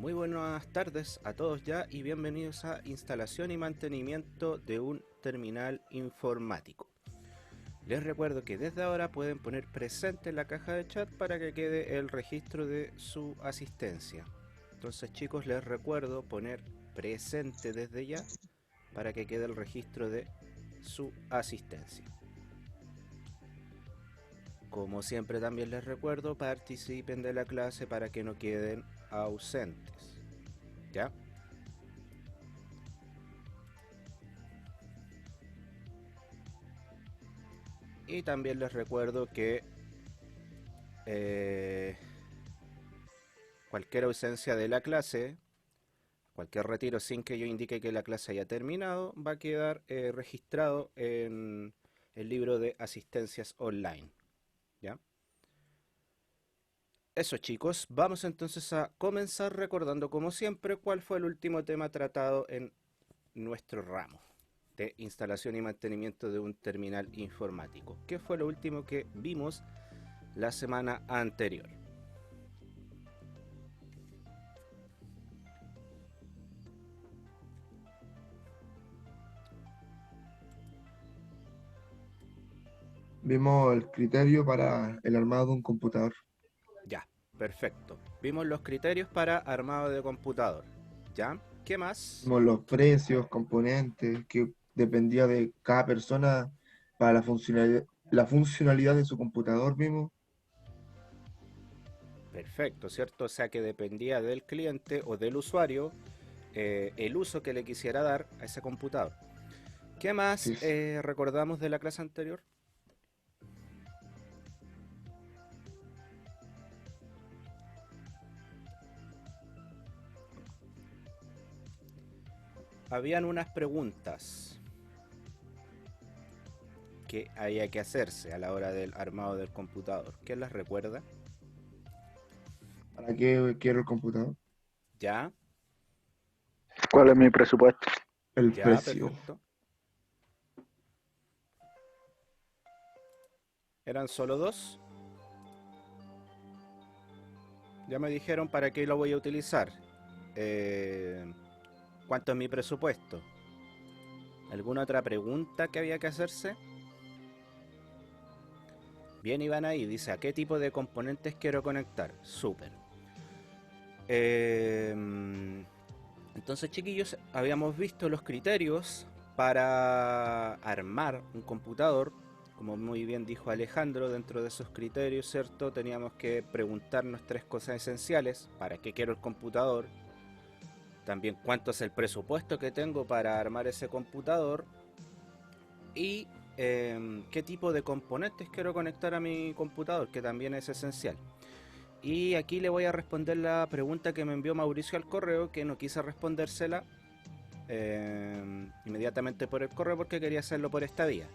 Muy buenas tardes a todos ya y bienvenidos a instalación y mantenimiento de un terminal informático. Les recuerdo que desde ahora pueden poner presente en la caja de chat para que quede el registro de su asistencia. Entonces chicos, les recuerdo poner presente desde ya para que quede el registro de su asistencia. Como siempre también les recuerdo, participen de la clase para que no queden ausentes. ¿Ya? Y también les recuerdo que eh, cualquier ausencia de la clase, cualquier retiro sin que yo indique que la clase haya terminado, va a quedar registrado en el libro de asistencias online. ¿Ya? Eso chicos, vamos entonces a comenzar recordando como siempre cuál fue el último tema tratado en nuestro ramo de instalación y mantenimiento de un terminal informático. ¿Qué fue lo último que vimos la semana anterior? Vimos el criterio para el armado de un computador. Ya, perfecto. Vimos los criterios para armado de computador. ¿Ya? ¿Qué más? Vimos los precios, componentes, que dependía de cada persona para la funcionalidad de su computador, vimos. Perfecto, ¿cierto? O sea que dependía del cliente o del usuario el uso que le quisiera dar a ese computador. ¿Qué más Sí, recordamos de la clase anterior? Habían unas preguntas que había que hacerse a la hora del armado del computador. ¿Quién las recuerda? ¿para qué quiero el computador? ¿Ya? ¿Cuál es mi presupuesto? El ¿Ya? precio. Perfecto. ¿Eran solo dos? Ya me dijeron para qué lo voy a utilizar. Eh, ¿Cuánto es mi presupuesto? ¿Alguna otra pregunta que había que hacerse? Bien, Iván ahí dice, ¿a qué tipo de componentes quiero conectar? Súper. Eh, entonces, chiquillos, habíamos visto los criterios para armar un computador. Como muy bien dijo Alejandro, dentro de esos criterios, ¿cierto? Teníamos que preguntarnos tres cosas esenciales. ¿Para qué quiero el computador? También cuánto es el presupuesto que tengo para armar ese computador. Y qué tipo de componentes quiero conectar a mi computador, que también es esencial. Y aquí le voy a responder la pregunta que me envió Mauricio al correo, que no quise respondérsela inmediatamente por el correo porque quería hacerlo por esta vía.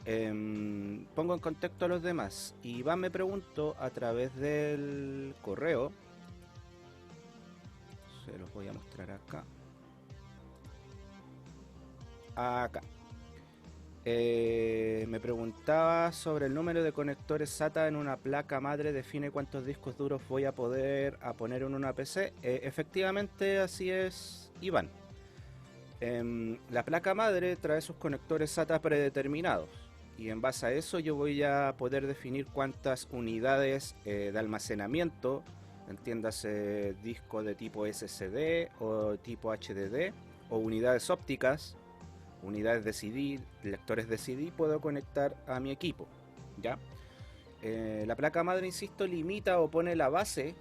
Pongo en contexto a los demás. Iván me preguntó a través del correo, se los voy a mostrar acá. Acá. Me preguntaba sobre el número de conectores SATA en una placa madre, define cuántos discos duros voy a poder a poner en una PC. Efectivamente, así es, Iván. La placa madre trae sus conectores SATA predeterminados y en base a eso yo voy a poder definir cuántas unidades de almacenamiento, entiéndase disco de tipo SSD o tipo HDD o unidades ópticas, unidades de CD, lectores de CD, puedo conectar a mi equipo. ¿Ya? La placa madre, insisto, limita o pone la base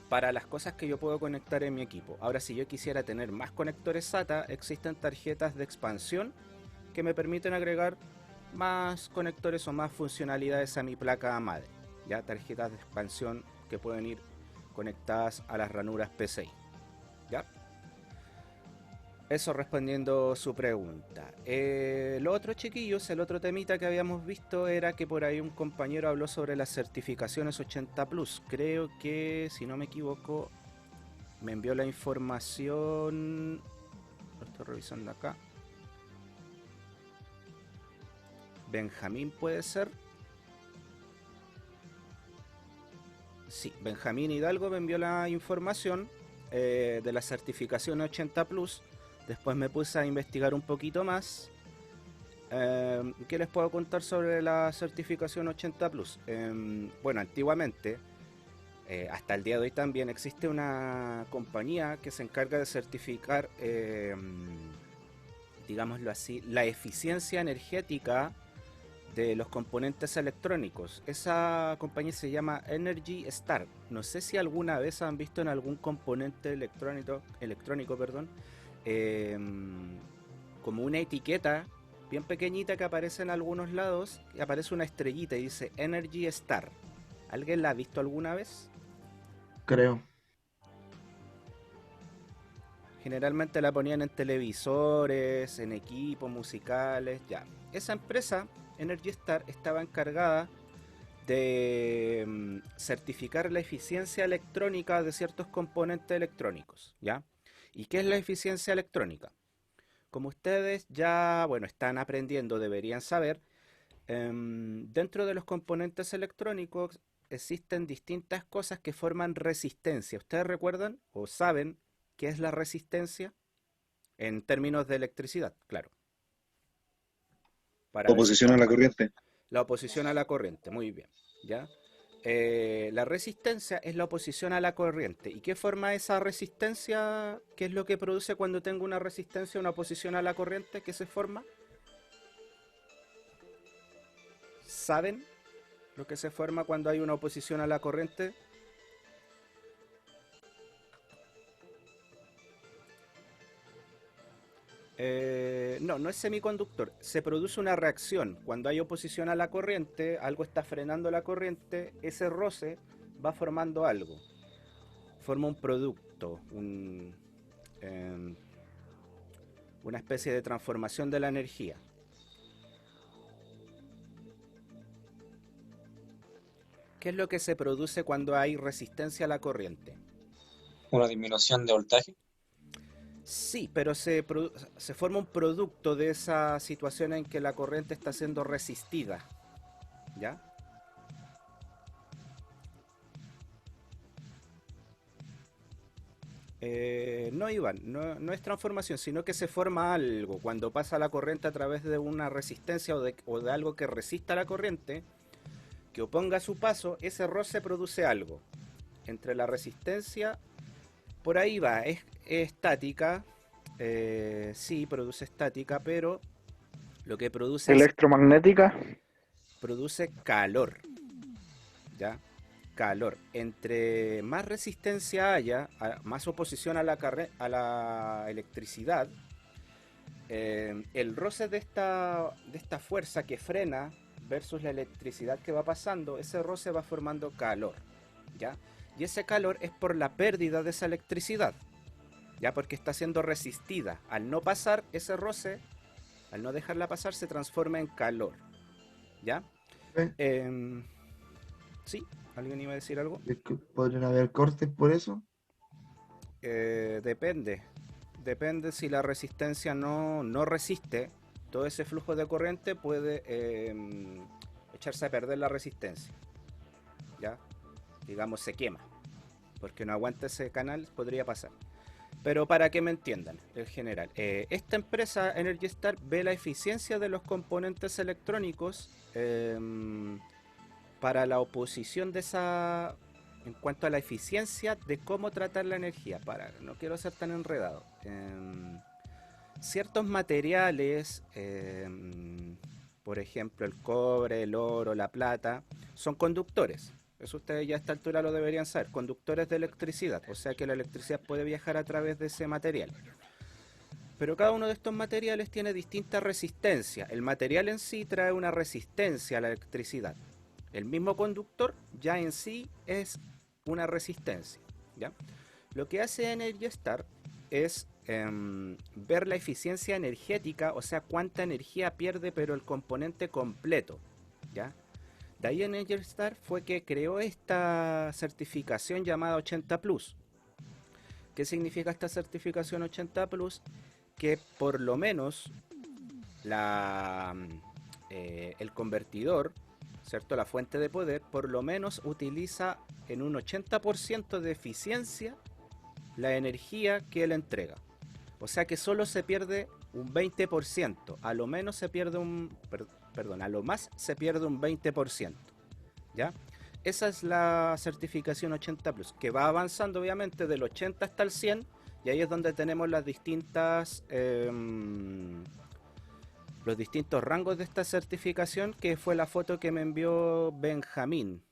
para las cosas que yo puedo conectar en mi equipo. Ahora, si yo quisiera tener más conectores SATA, existen tarjetas de expansión que me permiten agregar más conectores o más funcionalidades a mi placa madre. Ya, tarjetas de expansión que pueden ir conectadas a las ranuras PCI. ¿Ya? Eso respondiendo su pregunta. Lo otro, chiquillos, el otro temita que habíamos visto era que por ahí un compañero habló sobre las certificaciones 80 Plus. Creo que, si no me equivoco, me envió la información. Lo estoy revisando acá. Benjamín puede ser. Sí, Benjamín Hidalgo me envió la información de la certificación 80 Plus. Después me puse a investigar un poquito más. ¿Qué les puedo contar sobre la certificación 80 Plus? Bueno, antiguamente, hasta el día de hoy también, existe una compañía que se encarga de certificar, digámoslo así, la eficiencia energética de los componentes electrónicos. Esa compañía se llama Energy Star. No sé si alguna vez han visto en algún componente electrónico, perdón, eh, como una etiqueta bien pequeñita que aparece en algunos lados, y aparece una estrellita y dice Energy Star. ¿Alguien la ha visto alguna vez? creo. Generalmente la ponían en televisores, en equipos musicales, ya. Esa empresa, Energy Star, estaba encargada de certificar la eficiencia electrónica de ciertos componentes electrónicos, ¿ya? ¿Y qué es la eficiencia electrónica? Como ustedes ya, bueno, están aprendiendo, deberían saber, dentro de los componentes electrónicos existen distintas cosas que forman resistencia. ¿Ustedes recuerdan o saben qué es la resistencia? En términos de electricidad, claro, para ver si Oposición a estamos la de acuerdo. corriente. La oposición a la corriente, muy bien, ¿ya? La resistencia es la oposición a la corriente. ¿Y qué forma esa resistencia? ¿Qué es lo que produce cuando tengo una resistencia, una oposición a la corriente? ¿Qué se forma? ¿Saben lo que se forma cuando hay una oposición a la corriente? No, no es semiconductor. Se produce una reacción. Cuando hay oposición a la corriente, algo está frenando la corriente, ese roce va formando algo. Forma un producto, eh, una especie de transformación de la energía. ¿Qué es lo que se produce cuando hay resistencia a la corriente? Una disminución de voltaje. Sí, pero se forma un producto de esa situación en que la corriente está siendo resistida, ¿ya? No, Iván, no es transformación, sino que se forma algo. Cuando pasa la corriente a través de una resistencia o de algo que resista la corriente, que oponga su paso, ese roce produce algo. Entre la resistencia, por ahí va, es estática, sí, produce estática, pero lo que Electromagnética. produce calor, ¿ya? Calor. Entre más resistencia haya, más oposición a a la electricidad, el roce de esta fuerza que frena versus la electricidad que va pasando, ese roce va formando calor, ¿ya? Y ese calor es por la pérdida de esa electricidad, ¿ya? Porque está siendo resistida. Al no pasar ese roce, al no dejarla pasar, se transforma en calor, ¿ya? ¿Eh? ¿Sí? ¿Alguien iba a decir algo? ¿Es que podrían haber cortes por eso? Depende. Depende si la resistencia no resiste. Todo ese flujo de corriente puede echarse a perder la resistencia. ¿Ya? Digamos, se quema. Porque no aguanta ese canal, podría pasar. Pero para que me entiendan, en general, esta empresa Energy Star ve la eficiencia de los componentes electrónicos para la oposición de esa, en cuanto a la eficiencia de cómo tratar la energía. No quiero ser tan enredado. Ciertos materiales, por ejemplo el cobre, el oro, la plata, son conductores. Eso ustedes ya a esta altura lo deberían saber, conductores de electricidad, o sea que la electricidad puede viajar a través de ese material. Pero cada uno de estos materiales tiene distinta resistencia. El material en sí trae una resistencia a la electricidad. El mismo conductor ya en sí es una resistencia, ¿ya? Lo que hace Energy Star es ver la eficiencia energética, o sea, cuánta energía pierde pero el componente completo, ¿ya? De ahí Energy Star fue que creó esta certificación llamada 80 Plus. ¿Qué significa esta certificación 80 Plus? Que por lo menos el convertidor, ¿cierto? La fuente de poder, por lo menos utiliza en un 80% de eficiencia la energía que él entrega. O sea que solo se pierde un 20%, a lo menos se pierde a lo más se pierde un 20%, ¿ya? Esa es la certificación 80 Plus, que va avanzando obviamente del 80 hasta el 100, y ahí es donde tenemos las distintas los distintos rangos de esta certificación, que fue la foto que me envió Benjamín,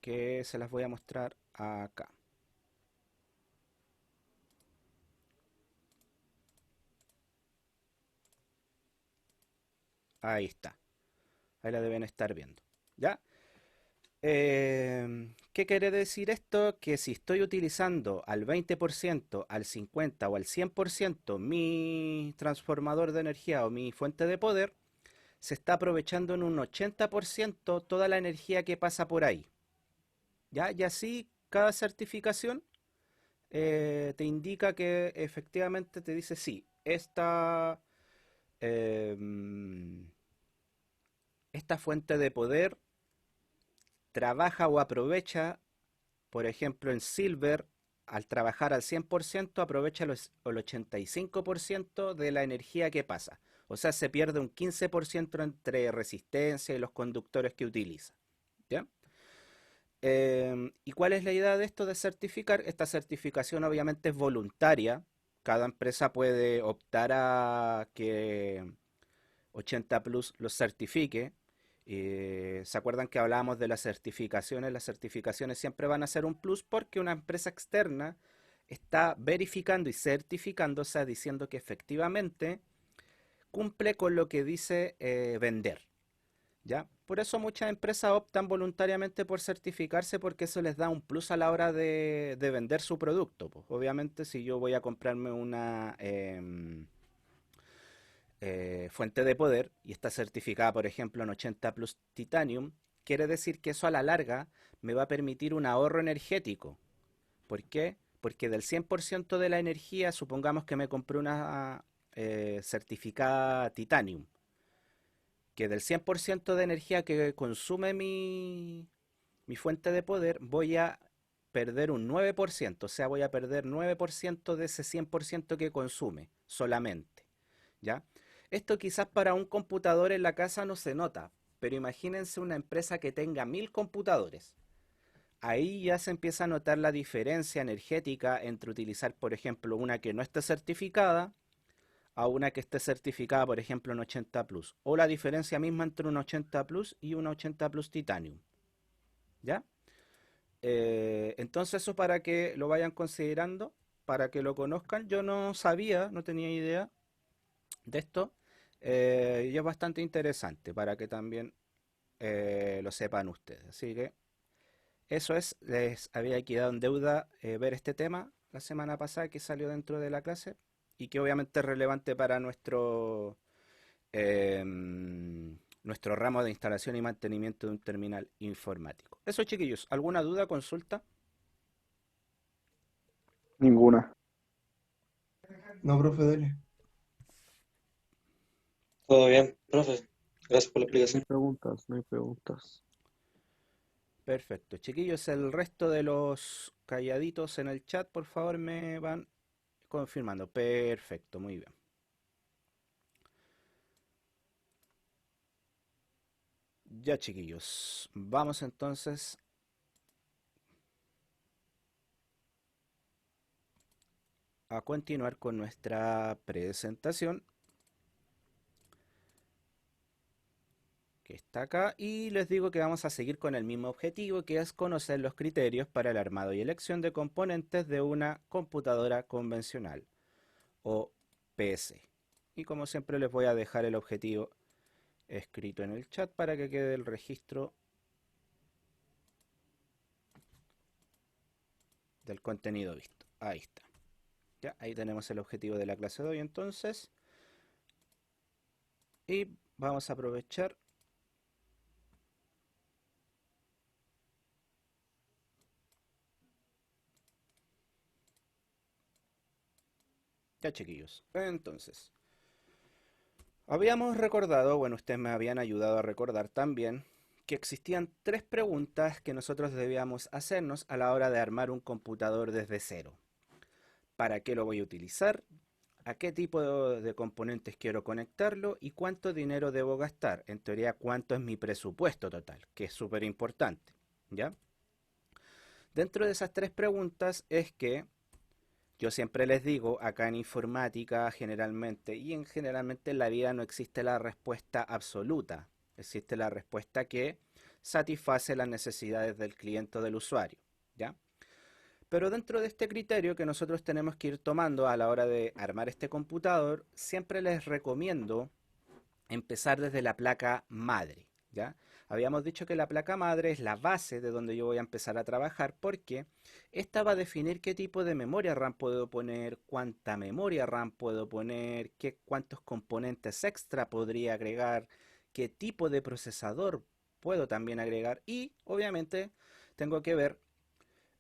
que se las voy a mostrar acá. Ahí está. Ahí la deben estar viendo. ¿Ya? ¿Qué quiere decir esto? Que si estoy utilizando al 20%, al 50% o al 100% mi transformador de energía o mi fuente de poder, se está aprovechando en un 80% toda la energía que pasa por ahí. ¿Ya? Y así cada certificación te indica que efectivamente te dice sí, em, esta fuente de poder trabaja o aprovecha, por ejemplo, en Silver, al trabajar al 100%, aprovecha el 85% de la energía que pasa. O sea, se pierde un 15% entre resistencia y los conductores que utiliza. ¿Ya? ¿Y cuál es la idea de esto de certificar? Esta certificación obviamente es voluntaria. Cada empresa puede optar a que 80 Plus los certifique. ¿Se acuerdan que hablábamos de las certificaciones? Las certificaciones siempre van a ser un plus porque una empresa externa está verificando y certificando, o sea, diciendo que efectivamente cumple con lo que dice vender. ¿Ya? Por eso muchas empresas optan voluntariamente por certificarse, porque eso les da un plus a la hora de vender su producto. Pues, obviamente, si yo voy a comprarme una fuente de poder y está certificada, por ejemplo, en 80 Plus Titanium, quiere decir que eso a la larga me va a permitir un ahorro energético. ¿Por qué? Porque del 100% de la energía, supongamos que me compré una certificada Titanium, que del 100% de energía que consume mi fuente de poder, voy a perder un 9%, o sea, voy a perder 9% de ese 100% que consume solamente, ¿ya? Esto quizás para un computador en la casa no se nota, pero imagínense una empresa que tenga 1000 computadores. Ahí ya se empieza a notar la diferencia energética entre utilizar, por ejemplo, una que no esté certificada a una que esté certificada, por ejemplo, en 80 Plus. O la diferencia misma entre un 80 Plus y un 80 Plus Titanium. ¿Ya? Entonces eso para que lo vayan considerando, para que lo conozcan. Yo no sabía, no tenía idea de esto. Y es bastante interesante para que también lo sepan ustedes. Así que eso es, les había quedado en deuda ver este tema la semana pasada que salió dentro de la clase y que obviamente es relevante para nuestro ramo de instalación y mantenimiento de un terminal informático. Eso, chiquillos, ¿alguna duda, consulta? Ninguna. No, profe, dele. Todo bien, profe. Gracias por la No hay explicación. preguntas, no hay preguntas. Perfecto. Chiquillos, el resto de los calladitos en el chat, por favor, me van confirmando. Perfecto, muy bien. Ya, chiquillos, vamos entonces a continuar con nuestra presentación, que está acá, y les digo que vamos a seguir con el mismo objetivo, que es conocer los criterios para el armado y elección de componentes de una computadora convencional o PC. Y como siempre les voy a dejar el objetivo escrito en el chat para que quede el registro del contenido visto. Ahí está. Ya, ahí tenemos el objetivo de la clase de hoy entonces. Y vamos a aprovechar. Ya, chiquillos. Entonces, habíamos recordado, bueno, ustedes me habían ayudado a recordar también, que existían tres preguntas que nosotros debíamos hacernos a la hora de armar un computador desde cero. ¿Para qué lo voy a utilizar? ¿A qué tipo de componentes quiero conectarlo? ¿Y cuánto dinero debo gastar? En teoría, ¿cuánto es mi presupuesto total? Que es súper importante, ¿ya? Dentro de esas tres preguntas es que yo siempre les digo, acá en informática generalmente, y generalmente en la vida no existe la respuesta absoluta. Existe la respuesta que satisface las necesidades del cliente o del usuario, ¿ya? Pero dentro de este criterio que nosotros tenemos que ir tomando a la hora de armar este computador, siempre les recomiendo empezar desde la placa madre, ¿ya? Habíamos dicho que la placa madre es la base de donde yo voy a empezar a trabajar porque esta va a definir qué tipo de memoria RAM puedo poner, cuánta memoria RAM puedo poner, cuántos componentes extra podría agregar, qué tipo de procesador puedo también agregar y obviamente tengo que ver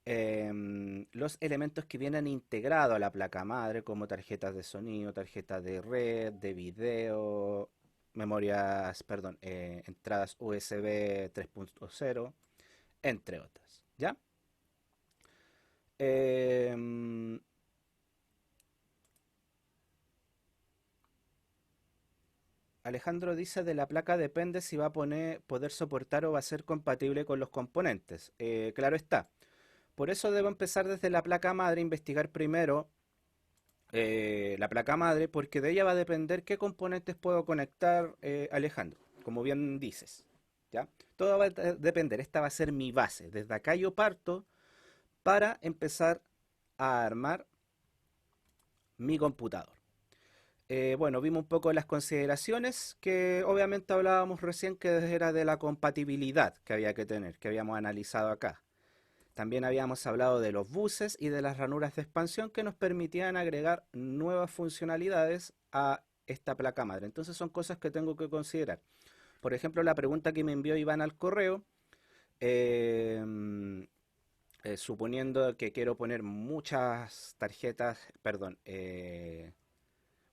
los elementos que vienen integrados a la placa madre, como tarjetas de sonido, tarjetas de red, de video, memorias, perdón, entradas USB 3.0, entre otras, ¿ya? Em, Alejandro dice de la placa depende si va a poder soportar o va a ser compatible con los componentes. Claro está. Por eso debo empezar desde la placa madre, investigar primero la placa madre, porque de ella va a depender qué componentes puedo conectar, Alejandro, como bien dices, ¿ya? Todo va a depender, esta va a ser mi base. Desde acá yo parto para empezar a armar mi computador. Bueno, vimos un poco las consideraciones que obviamente hablábamos recién que era de la compatibilidad que había que tener, que habíamos analizado acá. También habíamos hablado de los buses y de las ranuras de expansión que nos permitían agregar nuevas funcionalidades a esta placa madre. Entonces son cosas que tengo que considerar. Por ejemplo, la pregunta que me envió Iván al correo, eh, suponiendo que quiero poner muchas tarjetas, perdón,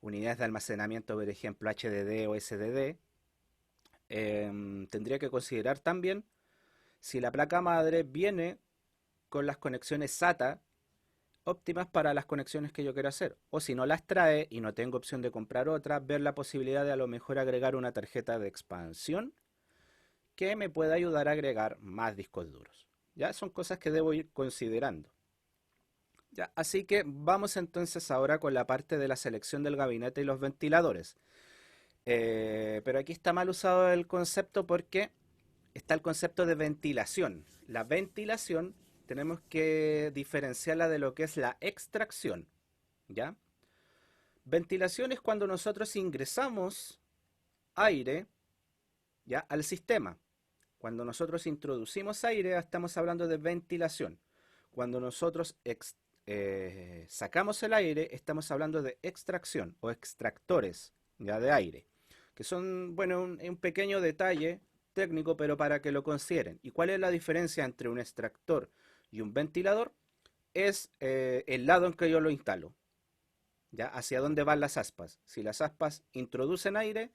unidades de almacenamiento, por ejemplo, HDD o SDD, tendría que considerar también si la placa madre viene con las conexiones SATA óptimas para las conexiones que yo quiero hacer. O si no las trae y no tengo opción de comprar otra, ver la posibilidad de a lo mejor agregar una tarjeta de expansión que me pueda ayudar a agregar más discos duros. Ya son cosas que debo ir considerando. Ya, así que vamos entonces ahora con la parte de la selección del gabinete y los ventiladores. Pero aquí está mal usado el concepto porque está el concepto de ventilación. La ventilación tenemos que diferenciarla de lo que es la extracción, ¿ya? Ventilación es cuando nosotros ingresamos aire, ¿ya?, al sistema. Cuando nosotros introducimos aire, estamos hablando de ventilación. Cuando nosotros sacamos el aire, estamos hablando de extracción o extractores, ¿ya?, de aire, que son, bueno, un pequeño detalle técnico, pero para que lo consideren. ¿Y cuál es la diferencia entre un extractor y un ventilador? Es el lado en que yo lo instalo, ¿ya? Hacia dónde van las aspas. Si las aspas introducen aire,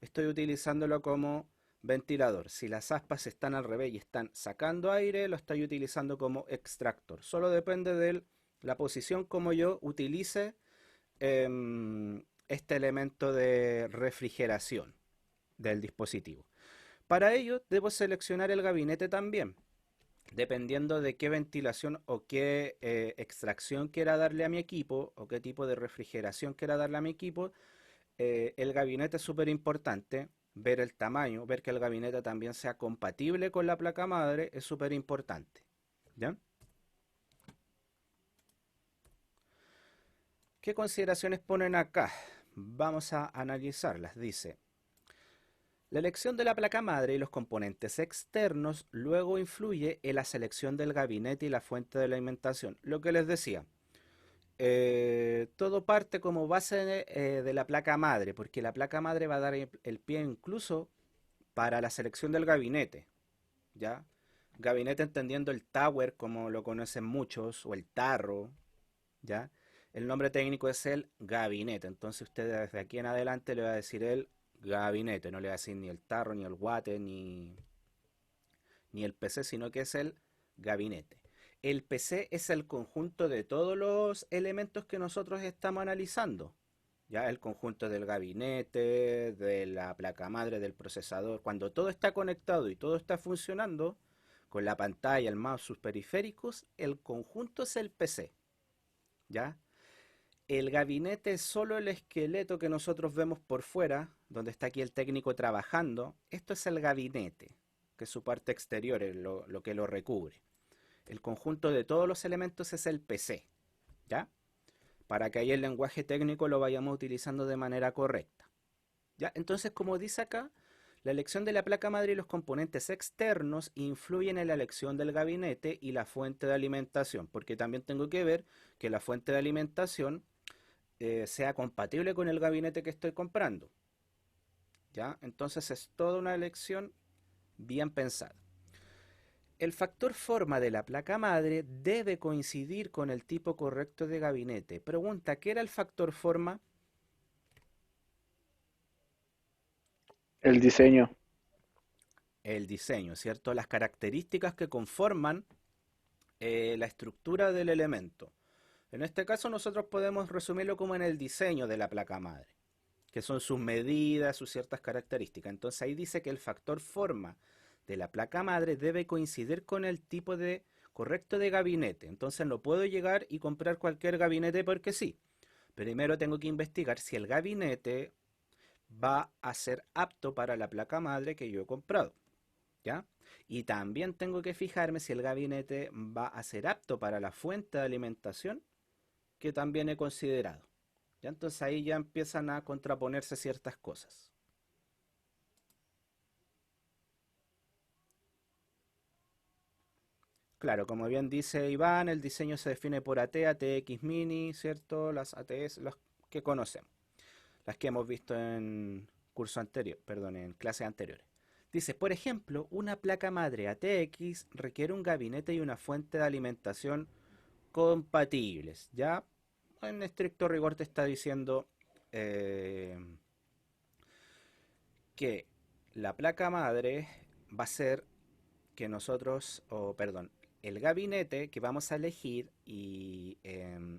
estoy utilizándolo como ventilador. Si las aspas están al revés y están sacando aire, lo estoy utilizando como extractor. Solo depende de la posición como yo utilice este elemento de refrigeración del dispositivo. Para ello debo seleccionar el gabinete también, dependiendo de qué ventilación o qué extracción quiera darle a mi equipo o qué tipo de refrigeración quiera darle a mi equipo. El gabinete es súper importante, ver el tamaño, ver que el gabinete también sea compatible con la placa madre es súper importante, ¿ya? ¿Qué consideraciones ponen acá? Vamos a analizarlas. Dice, la elección de la placa madre y los componentes externos luego influye en la selección del gabinete y la fuente de la alimentación. Lo que les decía, todo parte como base de la placa madre, porque la placa madre va a dar el pie incluso para la selección del gabinete, ¿ya? Gabinete entendiendo el tower como lo conocen muchos, o el tarro, ¿ya? El nombre técnico es el gabinete, entonces usted desde aquí en adelante le va a decir el gabinete, no le va a decir ni el tarro, ni el guate, ni ni el PC, sino que es el gabinete. El PC es el conjunto de todos los elementos que nosotros estamos analizando. Ya el conjunto del gabinete, de la placa madre, del procesador. Cuando todo está conectado y todo está funcionando, con la pantalla, el mouse, sus periféricos, el conjunto es el PC. ¿Ya? El gabinete es solo el esqueleto que nosotros vemos por fuera, donde está aquí el técnico trabajando. Esto es el gabinete, que es su parte exterior, lo que lo recubre. El conjunto de todos los elementos es el PC, ¿ya? Para que ahí el lenguaje técnico lo vayamos utilizando de manera correcta, ¿ya? Entonces, como dice acá, la elección de la placa madre y los componentes externos influyen en la elección del gabinete y la fuente de alimentación, porque también tengo que ver que la fuente de alimentación sea compatible con el gabinete que estoy comprando, ¿ya? Entonces es toda una elección bien pensada. El factor forma de la placa madre debe coincidir con el tipo correcto de gabinete. Pregunta, ¿qué era el factor forma? El diseño. El diseño, ¿cierto? Las características que conforman la estructura del elemento. En este caso nosotros podemos resumirlo como en el diseño de la placa madre, que son sus medidas, sus ciertas características. Entonces ahí dice que el factor forma de la placa madre debe coincidir con el tipo de correcto de gabinete. Entonces no puedo llegar y comprar cualquier gabinete porque sí. Primero tengo que investigar si el gabinete va a ser apto para la placa madre que yo he comprado, ¿ya? Y también tengo que fijarme si el gabinete va a ser apto para la fuente de alimentación que también he considerado. ¿Ya? Entonces ahí ya empiezan a contraponerse ciertas cosas. Claro, como bien dice Iván, el diseño se define por AT, ATX Mini, ¿cierto? Las ATS, las que conocemos, las que hemos visto en curso anterior, perdón, en clases anteriores. Dice, por ejemplo, una placa madre ATX requiere un gabinete y una fuente de alimentación compatibles, ¿ya? En estricto rigor te está diciendo eh, que la placa madre va a ser que nosotros, o perdón, el gabinete que vamos a elegir y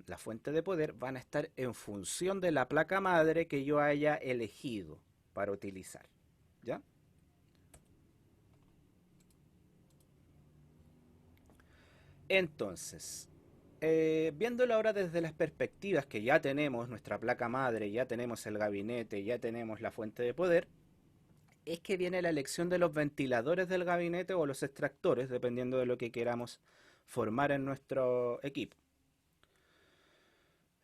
la fuente de poder van a estar en función de la placa madre que yo haya elegido para utilizar. ¿Ya? Entonces, viéndolo ahora desde las perspectivas que ya tenemos nuestra placa madre, ya tenemos el gabinete, ya tenemos la fuente de poder, es que viene la elección de los ventiladores del gabinete o los extractores, dependiendo de lo que queramos formar en nuestro equipo.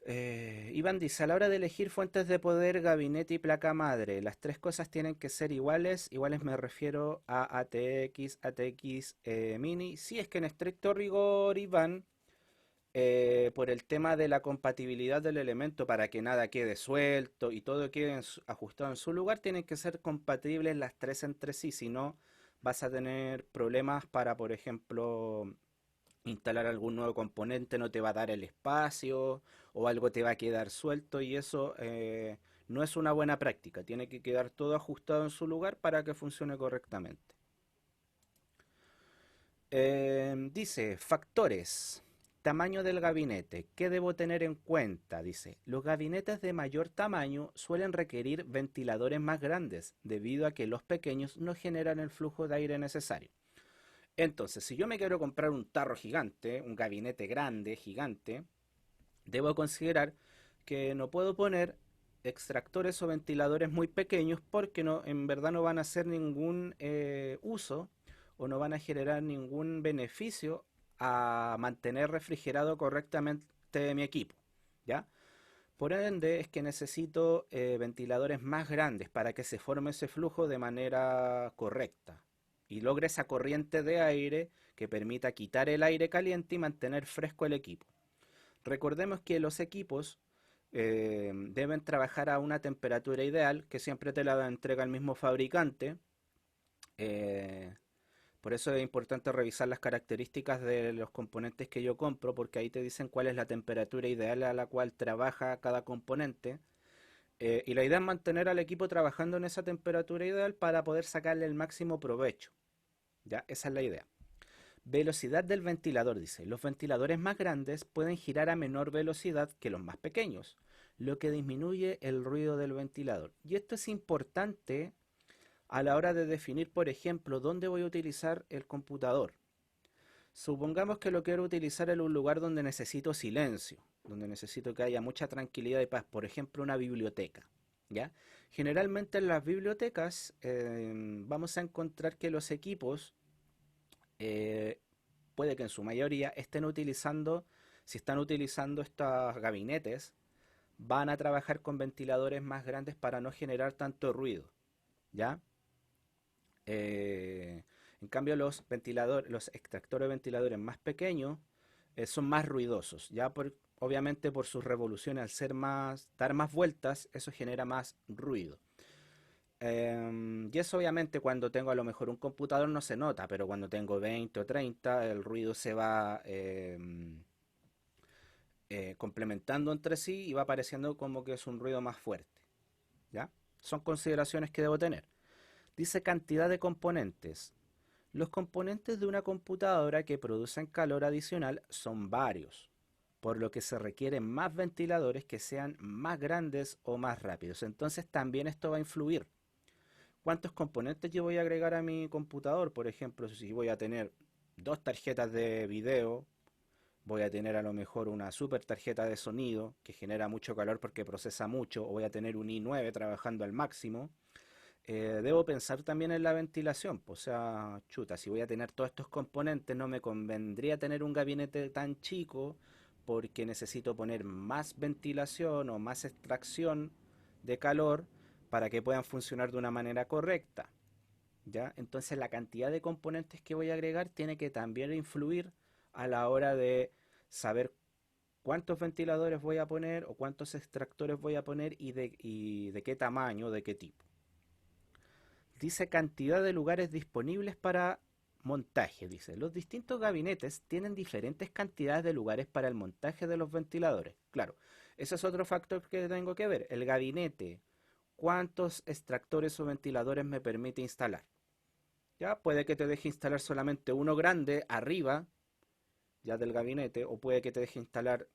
Iván dice, a la hora de elegir fuentes de poder, gabinete y placa madre, las tres cosas tienen que ser iguales. Iguales me refiero a ATX, ATX Mini. Si es que en estricto rigor, Iván, por el tema de la compatibilidad del elemento para que nada quede suelto y todo quede ajustado en su lugar, tienen que ser compatibles las tres entre sí, si no vas a tener problemas para, por ejemplo, instalar algún nuevo componente, no te va a dar el espacio o algo te va a quedar suelto y eso no es una buena práctica, tiene que quedar todo ajustado en su lugar para que funcione correctamente. Dice, factores. Tamaño del gabinete. ¿Qué debo tener en cuenta? Dice, los gabinetes de mayor tamaño suelen requerir ventiladores más grandes, debido a que los pequeños no generan el flujo de aire necesario. Entonces, si yo me quiero comprar un tarro gigante, un gabinete grande, gigante, debo considerar que no puedo poner extractores o ventiladores muy pequeños porque no, en verdad no van a hacer ningún uso o no van a generar ningún beneficio a mantener refrigerado correctamente mi equipo, ¿ya? Por ende es que necesito ventiladores más grandes para que se forme ese flujo de manera correcta y logre esa corriente de aire que permita quitar el aire caliente y mantener fresco el equipo. Recordemos que los equipos deben trabajar a una temperatura ideal que siempre te la entrega el mismo fabricante. eh, por eso es importante revisar las características de los componentes que yo compro, porque ahí te dicen cuál es la temperatura ideal a la cual trabaja cada componente. Y la idea es mantener al equipo trabajando en esa temperatura ideal para poder sacarle el máximo provecho, Ya, esa es la idea. Velocidad del ventilador, dice. Los ventiladores más grandes pueden girar a menor velocidad que los más pequeños, lo que disminuye el ruido del ventilador. Y esto es importante a la hora de definir, por ejemplo, dónde voy a utilizar el computador. Supongamos que lo quiero utilizar en un lugar donde necesito silencio, donde necesito que haya mucha tranquilidad y paz, por ejemplo, una biblioteca. ¿Ya? Generalmente en las bibliotecas vamos a encontrar que los equipos puede que en su mayoría estén utilizando, si están utilizando estos gabinetes, van a trabajar con ventiladores más grandes para no generar tanto ruido, ¿ya? Eh, en cambio los extractores de ventiladores más pequeños son más ruidosos, ya obviamente por sus revoluciones, al ser dar más vueltas, eso genera más ruido. Y eso obviamente cuando tengo a lo mejor un computador no se nota, pero cuando tengo 20 o 30 el ruido se va complementando entre sí y va apareciendo como que es un ruido más fuerte. ¿Ya? Son consideraciones que debo tener. Dice cantidad de componentes. Los componentes de una computadora que producen calor adicional son varios, por lo que se requieren más ventiladores que sean más grandes o más rápidos. Entonces también esto va a influir. ¿Cuántos componentes yo voy a agregar a mi computador? Por ejemplo, si voy a tener dos tarjetas de video, voy a tener a lo mejor una super tarjeta de sonido que genera mucho calor porque procesa mucho, o voy a tener un i9 trabajando al máximo. Debo pensar también en la ventilación, o sea, chuta, si voy a tener todos estos componentes, no me convendría tener un gabinete tan chico porque necesito poner más ventilación o más extracción de calor para que puedan funcionar de una manera correcta. ¿Ya? Entonces la cantidad de componentes que voy a agregar tiene que también influir a la hora de saber cuántos ventiladores voy a poner o cuántos extractores voy a poner y de qué tamaño, de qué tipo. Dice cantidad de lugares disponibles para montaje. Dice, los distintos gabinetes tienen diferentes cantidades de lugares para el montaje de los ventiladores. Claro, ese es otro factor que tengo que ver. El gabinete, cuántos extractores o ventiladores me permite instalar. Ya puede que te deje instalar solamente uno grande arriba ya del gabinete, o puede que te deje instalar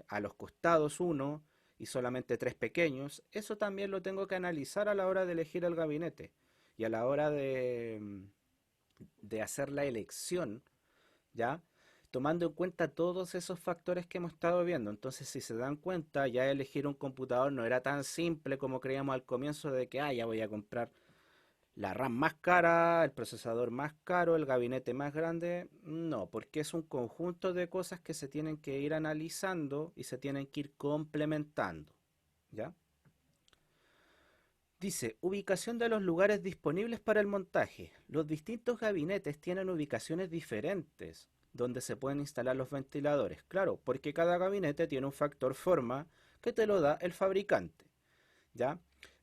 a los costados uno y solamente tres pequeños. Eso también lo tengo que analizar a la hora de elegir el gabinete y a la hora de hacer la elección, ¿ya? Tomando en cuenta todos esos factores que hemos estado viendo. Entonces, si se dan cuenta, ya elegir un computador no era tan simple como creíamos al comienzo de que, ya voy a comprar la RAM más cara, el procesador más caro, el gabinete más grande. No, porque es un conjunto de cosas que se tienen que ir analizando y se tienen que ir complementando, ¿ya? Dice, ubicación de los lugares disponibles para el montaje. Los distintos gabinetes tienen ubicaciones diferentes donde se pueden instalar los ventiladores. Claro, porque cada gabinete tiene un factor forma que te lo da el fabricante, ¿ya?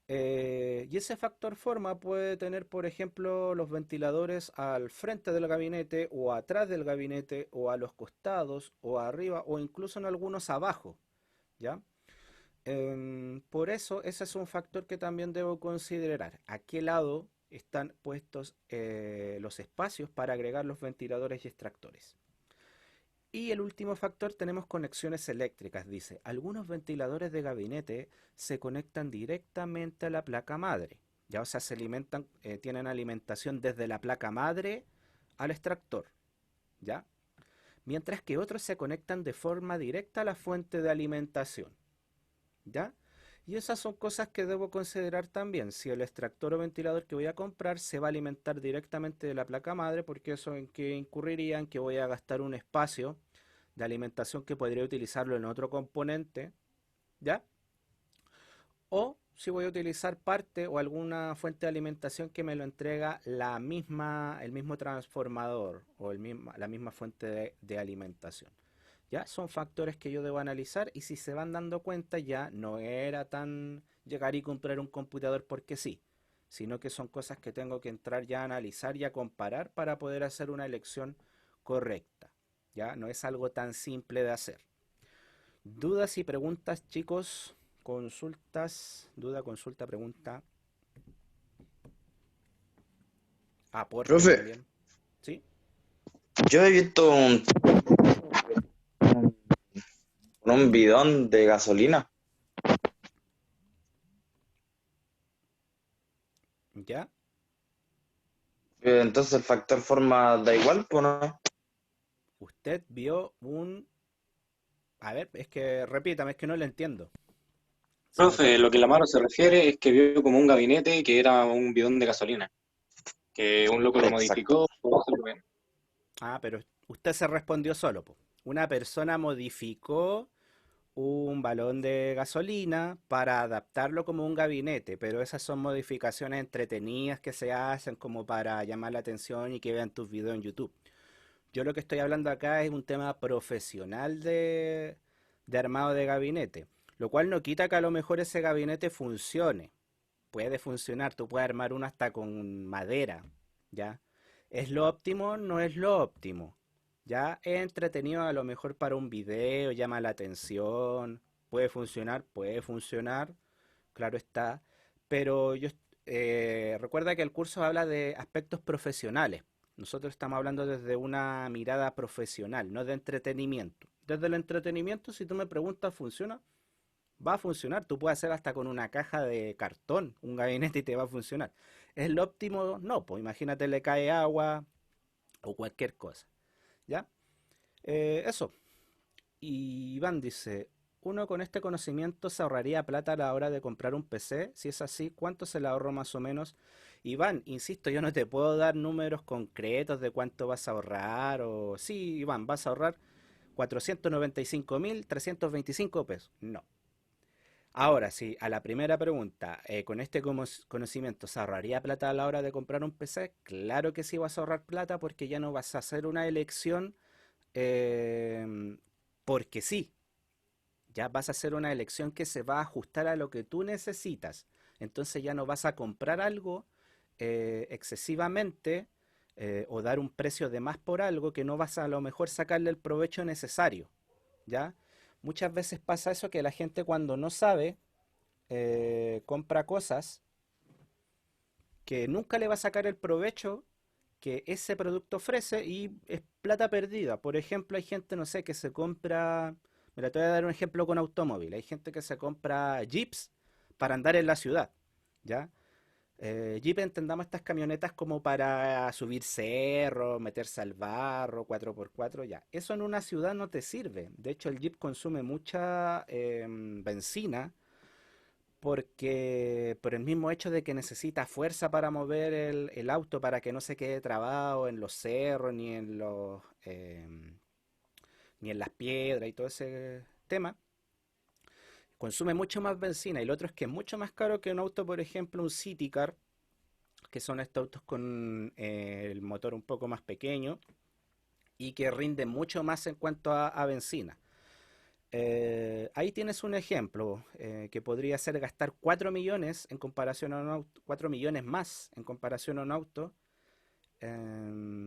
Y ese factor forma puede tener, por ejemplo, los ventiladores al frente del gabinete o atrás del gabinete o a los costados o arriba o incluso en algunos abajo, ¿ya? Por eso, ese es un factor que también debo considerar. ¿A qué lado están puestos los espacios para agregar los ventiladores y extractores? Y el último factor tenemos conexiones eléctricas. Dice, algunos ventiladores de gabinete se conectan directamente a la placa madre. Ya, o sea, se alimentan, tienen alimentación desde la placa madre al extractor. ¿Ya? Mientras que otros se conectan de forma directa a la fuente de alimentación. ¿Ya? Y esas son cosas que debo considerar también. Si el extractor o ventilador que voy a comprar se va a alimentar directamente de la placa madre, porque eso en que incurriría en que voy a gastar un espacio de alimentación que podría utilizarlo en otro componente, ¿ya? O si voy a utilizar parte o alguna fuente de alimentación que me lo entrega el mismo transformador o la misma fuente de alimentación. ¿Ya? Son factores que yo debo analizar y si se van dando cuenta ya no era tan llegar y comprar un computador porque sí, sino que son cosas que tengo que entrar ya a analizar y a comparar para poder hacer una elección correcta. ¿Ya? No es algo tan simple de hacer. ¿Dudas y preguntas, chicos? Consultas, duda, consulta, pregunta. Aporte Profe, también. Yo he visto un bidón de gasolina. ¿Ya? Entonces el factor forma da igual, pues no. Usted vio un... A ver, es que repítame, es que no lo entiendo. Se me Profe, corta. lo que la Maro se refiere es que vio como un gabinete que era un bidón de gasolina, que un loco lo Exacto. modificó por hacerlo bien. Ah, pero usted se respondió solo, po. Una persona modificó un balón de gasolina para adaptarlo como un gabinete, pero esas son modificaciones entretenidas que se hacen como para llamar la atención y que vean tus videos en YouTube. Yo lo que estoy hablando acá es un tema profesional de armado de gabinete, lo cual no quita que a lo mejor ese gabinete funcione. Puede funcionar, tú puedes armar uno hasta con madera, ¿ya? ¿Es lo óptimo? No es lo óptimo. Ya es entretenido a lo mejor para un video, llama la atención, puede funcionar, claro está, pero recuerda que el curso habla de aspectos profesionales. Nosotros estamos hablando desde una mirada profesional, no de entretenimiento. Desde el entretenimiento, si tú me preguntas, ¿funciona? Va a funcionar. Tú puedes hacer hasta con una caja de cartón un gabinete y te va a funcionar. ¿Es lo óptimo? No, pues imagínate le cae agua o cualquier cosa. ¿Ya? Eso. Y Iván dice, uno con este conocimiento se ahorraría plata a la hora de comprar un PC. Si es así, ¿cuánto se le ahorró más o menos? Iván, insisto, yo no te puedo dar números concretos de cuánto vas a ahorrar. O sí, Iván, vas a ahorrar 495.325 pesos. No. Ahora, sí, a la primera pregunta, ¿con este conocimiento se ahorraría plata a la hora de comprar un PC? Claro que sí vas a ahorrar plata porque ya no vas a hacer una elección em, porque sí, ya vas a hacer una elección que se va a ajustar a lo que tú necesitas. Entonces ya no vas a comprar algo excesivamente o dar un precio de más por algo que no vas a lo mejor sacarle el provecho necesario, ¿ya? Muchas veces pasa eso que la gente cuando no sabe compra cosas que nunca le va a sacar el provecho que ese producto ofrece y es plata perdida. Por ejemplo, hay gente, no sé, que se compra, mira, te voy a dar un ejemplo con automóvil. Hay gente que se compra Jeeps para andar en la ciudad, ¿ya? Jeep entendamos estas camionetas como para subir cerro, meterse al barro, 4x4 ya. Eso en una ciudad no te sirve. De hecho, el Jeep consume mucha benzina porque por el mismo hecho de que necesita fuerza para mover el auto para que no se quede trabado en los cerros ni en las piedras y todo ese tema, consume mucho más benzina y lo otro es que es mucho más caro que un auto, por ejemplo, un City Car, que son estos autos con el motor un poco más pequeño y que rinden mucho más en cuanto a benzina. Ahí tienes un ejemplo que podría ser gastar 4 millones en comparación a un auto, 4 millones más en comparación a un auto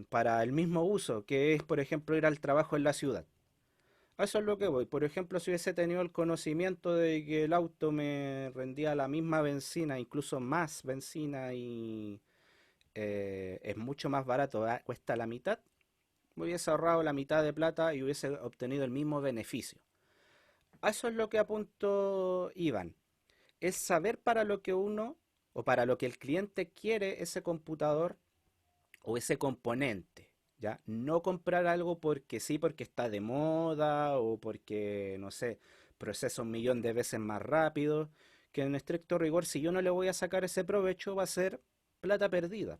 para el mismo uso, que es, por ejemplo, ir al trabajo en la ciudad. A eso es lo que voy. Por ejemplo, si hubiese tenido el conocimiento de que el auto me rendía la misma benzina, incluso más benzina y es mucho más barato, cuesta la mitad, me hubiese ahorrado la mitad de plata y hubiese obtenido el mismo beneficio. A eso es lo que apunto Iván. Es saber para lo que uno o para lo que el cliente quiere ese computador o ese componente. ¿Ya? No comprar algo porque sí, porque está de moda o porque, no sé, procesa un millón de veces más rápido. Que en estricto rigor, si yo no le voy a sacar ese provecho, va a ser plata perdida.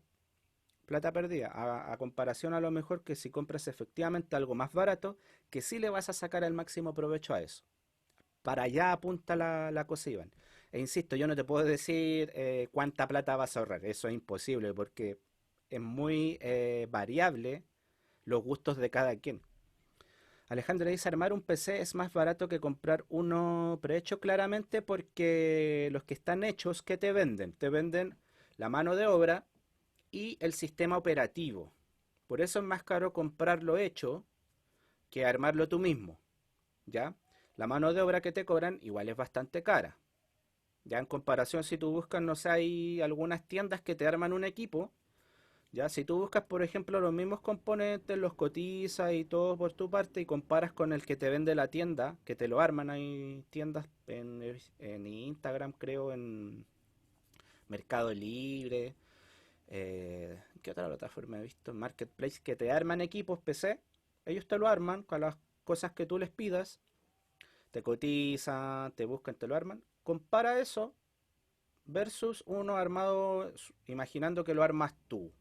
Plata perdida, a comparación a lo mejor que si compras efectivamente algo más barato, que sí le vas a sacar el máximo provecho a eso. Para allá apunta la cosa, Iván. E insisto, yo no te puedo decir cuánta plata vas a ahorrar, eso es imposible porque es muy variable los gustos de cada quien. Alejandro dice, armar un PC es más barato que comprar uno prehecho claramente porque los que están hechos, ¿qué te venden? Te venden la mano de obra y el sistema operativo. Por eso es más caro comprarlo hecho que armarlo tú mismo, ¿ya? La mano de obra que te cobran igual es bastante cara. Ya en comparación, si tú buscas, no sé, hay algunas tiendas que te arman un equipo, Ya, si tú buscas, por ejemplo, los mismos componentes, los cotizas y todo por tu parte y comparas con el que te vende la tienda, que te lo arman, hay tiendas en Instagram, creo, en Mercado Libre, ¿qué otra plataforma he visto? En Marketplace, que te arman equipos PC, ellos te lo arman con las cosas que tú les pidas, te cotizan, te buscan, te lo arman. Compara eso versus uno armado, imaginando que lo armas tú.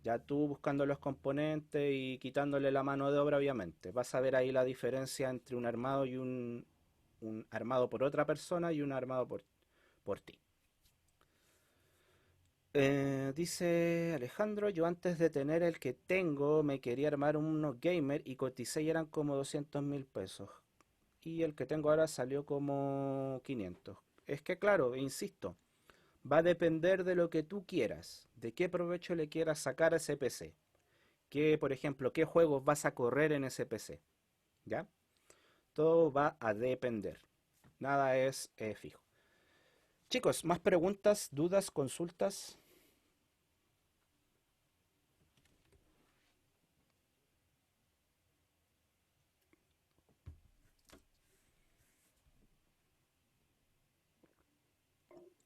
Ya tú buscando los componentes y quitándole la mano de obra, obviamente. Vas a ver ahí la diferencia entre un armado y un armado por otra persona y un armado por ti. Dice Alejandro, yo antes de tener el que tengo me quería armar unos gamer y coticé y eran como 200.000 pesos. Y el que tengo ahora salió como 500. Es que claro, insisto, va a depender de lo que tú quieras, de qué provecho le quieras sacar a ese PC. Que, por ejemplo, qué juegos vas a correr en ese PC. ¿Ya? Todo va a depender. Nada es fijo. Chicos, ¿más preguntas, dudas, consultas?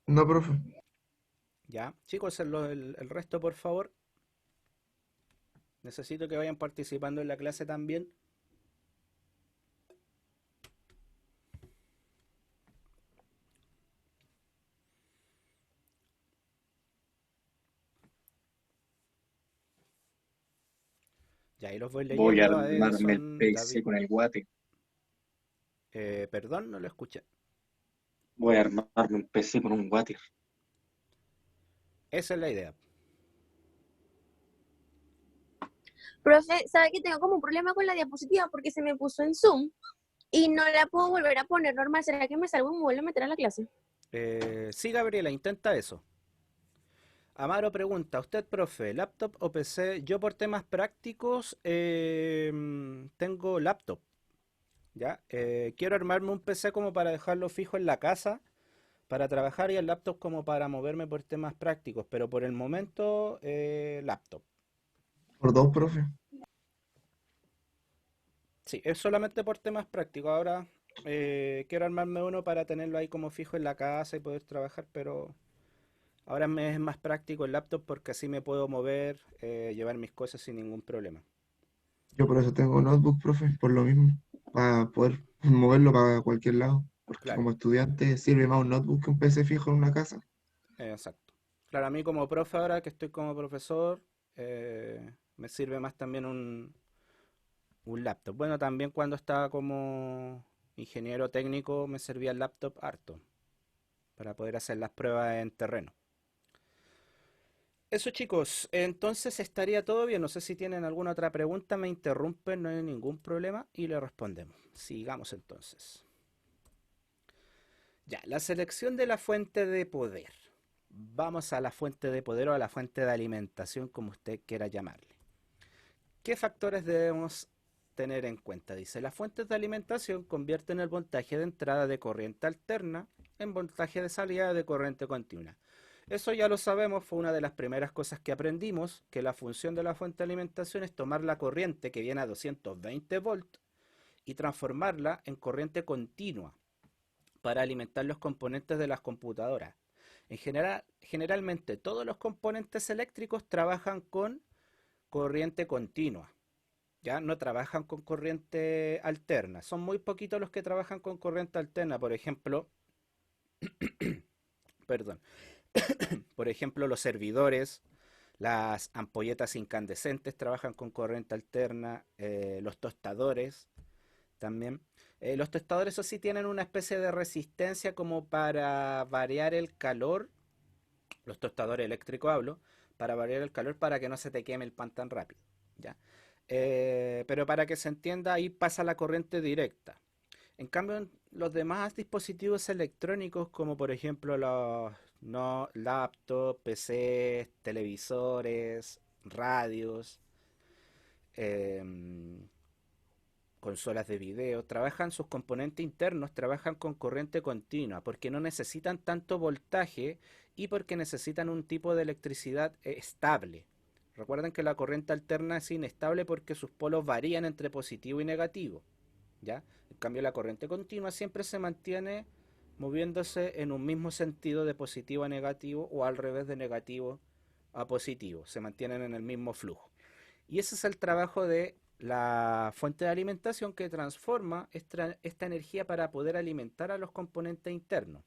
No, profe. Ya. Chicos, el resto, por favor. Necesito que vayan participando en la clase también. Ya, ahí los voy Voy a leyendo. A ver, armarme el son David. PC con el guate. Perdón, no lo escuché. Voy a armarme un PC con un water. Esa es la idea. Profe, ¿sabe que tengo como un problema con la diapositiva porque se me puso en Zoom y no la puedo volver a poner normal? ¿Será que me salgo y me vuelvo a meter a la clase? Sí, Gabriela, intenta eso. Amaro pregunta, ¿usted, profe, laptop o PC? Yo por temas prácticos tengo laptop, ¿ya? Quiero armarme un PC como para dejarlo fijo en la casa, para trabajar y el laptop como para moverme por temas prácticos, pero por el momento laptop. Por dos, profe. Sí, es solamente por temas prácticos. Ahora quiero armarme uno para tenerlo ahí como fijo en la casa y poder trabajar, pero ahora me es más práctico el laptop porque así me puedo mover, llevar mis cosas sin ningún problema. Yo por eso tengo notebook, profe, por lo mismo, para poder moverlo para cualquier lado, porque Claro, como estudiante sirve más un notebook que un PC fijo en una casa. exacto. Claro, a mí como profe ahora que estoy como profesor, me sirve más también un laptop. Bueno, también cuando estaba como ingeniero técnico me servía el laptop harto para poder hacer las pruebas en terreno. Eso chicos, entonces estaría todo bien. No sé si tienen alguna otra pregunta, me interrumpen, no hay ningún problema y le respondemos. Sigamos entonces. Ya, la selección de la fuente de poder. Vamos a la fuente de poder o a la fuente de alimentación, como usted quiera llamarle. ¿Qué factores debemos tener en cuenta? Dice, las fuentes de alimentación convierten el voltaje de entrada de corriente alterna en voltaje de salida de corriente continua. Eso ya lo sabemos, fue una de las primeras cosas que aprendimos, que la función de la fuente de alimentación es tomar la corriente que viene a 220 volts y transformarla en corriente continua para alimentar los componentes de las computadoras. En general, generalmente todos los componentes eléctricos trabajan con corriente continua, ya no trabajan con corriente alterna. Son muy poquitos los que trabajan con corriente alterna, por ejemplo, perdón, por ejemplo los servidores, las ampolletas incandescentes trabajan con corriente alterna, los tostadores también. Los tostadores, eso sí, tienen una especie de resistencia como para variar el calor. Los tostadores eléctricos hablo, para variar el calor para que no se te queme el pan tan rápido. ¿Ya? Pero para que se entienda, ahí pasa la corriente directa. En cambio, en los demás dispositivos electrónicos, como por ejemplo los no, laptops, PCs, televisores, radios, em, consolas de video, trabajan sus componentes internos, trabajan con corriente continua, porque no necesitan tanto voltaje y porque necesitan un tipo de electricidad estable. Recuerden que la corriente alterna es inestable porque sus polos varían entre positivo y negativo, ¿ya? En cambio, la corriente continua siempre se mantiene moviéndose en un mismo sentido de positivo a negativo o al revés de negativo a positivo, se mantienen en el mismo flujo. Y ese es el trabajo de la fuente de alimentación que transforma esta energía para poder alimentar a los componentes internos.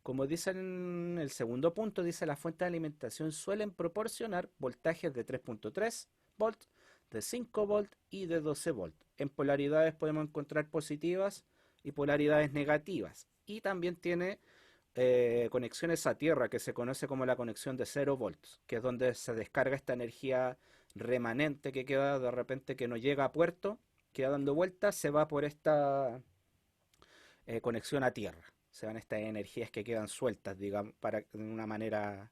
Como dice en el segundo punto, dice la fuente de alimentación suelen proporcionar voltajes de 3.3 volts, de 5 volts y de 12 volts. En polaridades podemos encontrar positivas y polaridades negativas. Y también tiene conexiones a tierra, que se conoce como la conexión de 0 volts, que es donde se descarga esta energía remanente que queda de repente que no llega a puerto, queda dando vueltas, se va por esta conexión a tierra. Se van estas energías que quedan sueltas, digamos, para, de una manera